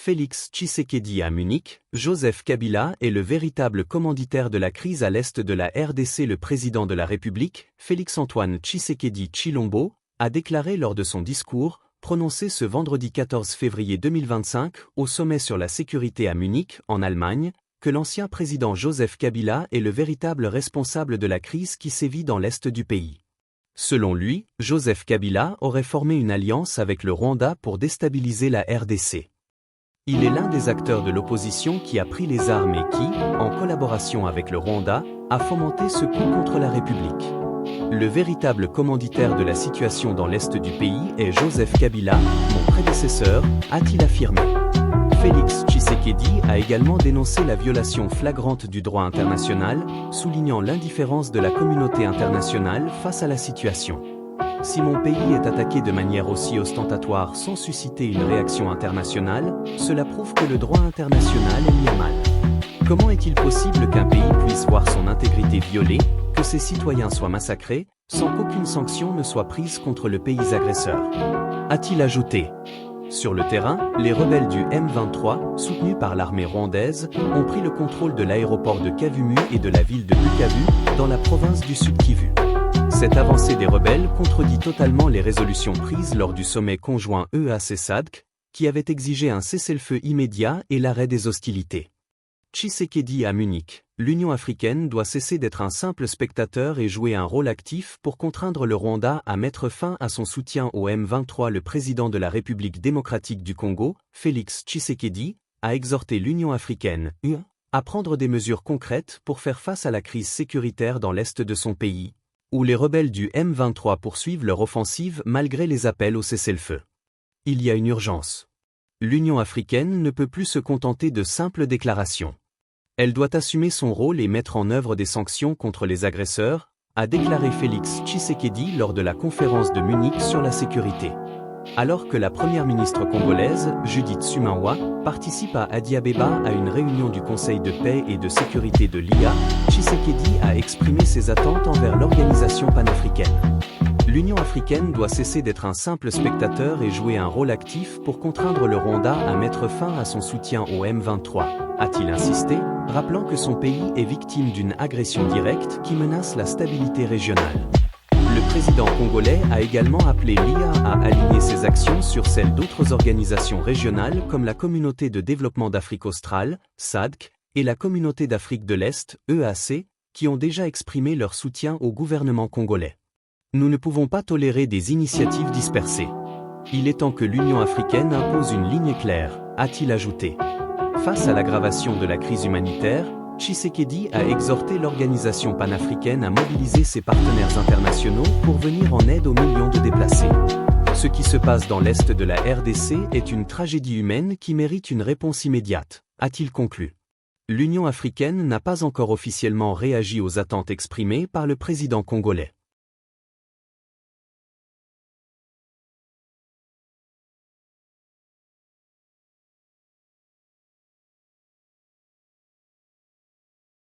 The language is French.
Félix Tshisekedi à Munich, Joseph Kabila est le véritable commanditaire de la crise à l'est de la RDC. Le président de la République, Félix-Antoine Tshisekedi Tshilombo, a déclaré lors de son discours, prononcé ce vendredi 14 février 2025 au sommet sur la sécurité à Munich, en Allemagne, que l'ancien président Joseph Kabila est le véritable responsable de la crise qui sévit dans l'est du pays. Selon lui, Joseph Kabila aurait formé une alliance avec le Rwanda pour déstabiliser la RDC. Il est l'un des acteurs de l'opposition qui a pris les armes et qui, en collaboration avec le Rwanda, a fomenté ce coup contre la République. Le véritable commanditaire de la situation dans l'est du pays est Joseph Kabila, mon prédécesseur, a-t-il affirmé. Félix Tshisekedi a également dénoncé la violation flagrante du droit international, soulignant l'indifférence de la communauté internationale face à la situation. Si mon pays est attaqué de manière aussi ostentatoire sans susciter une réaction internationale, cela prouve que le droit international est mis à mal. Comment est-il possible qu'un pays puisse voir son intégrité violée, que ses citoyens soient massacrés, sans qu'aucune sanction ne soit prise contre le pays agresseur? A-t-il ajouté. Sur le terrain, les rebelles du M23, soutenus par l'armée rwandaise, ont pris le contrôle de l'aéroport de Kavumu et de la ville de Bukavu, dans la province du Sud Kivu. Cette avancée des rebelles contredit totalement les résolutions prises lors du sommet conjoint EAC-SADC, qui avait exigé un cessez-le-feu immédiat et l'arrêt des hostilités. Tshisekedi à Munich, l'Union africaine doit cesser d'être un simple spectateur et jouer un rôle actif pour contraindre le Rwanda à mettre fin à son soutien au M23. Le président de la République démocratique du Congo, Félix Tshisekedi, a exhorté l'Union africaine, UE, à prendre des mesures concrètes pour faire face à la crise sécuritaire dans l'est de son pays, où les rebelles du M23 poursuivent leur offensive malgré les appels au cessez-le-feu. Il y a une urgence. L'Union africaine ne peut plus se contenter de simples déclarations. Elle doit assumer son rôle et mettre en œuvre des sanctions contre les agresseurs, a déclaré Félix Tshisekedi lors de la conférence de Munich sur la sécurité. Alors que la première ministre congolaise, Judith Suminwa, participe à Addis Abeba à une réunion du Conseil de paix et de sécurité de l'IA, Tshisekedi a exprimé ses attentes envers l'organisation panafricaine. L'Union africaine doit cesser d'être un simple spectateur et jouer un rôle actif pour contraindre le Rwanda à mettre fin à son soutien au M23, a-t-il insisté, rappelant que son pays est victime d'une agression directe qui menace la stabilité régionale. Le président congolais a également appelé l'IA à aligner ses actions sur celles d'autres organisations régionales comme la Communauté de développement d'Afrique australe, SADC, et la Communauté d'Afrique de l'Est, EAC, qui ont déjà exprimé leur soutien au gouvernement congolais. Nous ne pouvons pas tolérer des initiatives dispersées. Il est temps que l'Union africaine impose une ligne claire, a-t-il ajouté. Face à l'aggravation de la crise humanitaire, Tshisekedi a exhorté l'organisation panafricaine à mobiliser ses partenaires internationaux pour venir en aide aux millions de déplacés. Ce qui se passe dans l'est de la RDC est une tragédie humaine qui mérite une réponse immédiate, a-t-il conclu. L'Union africaine n'a pas encore officiellement réagi aux attentes exprimées par le président congolais.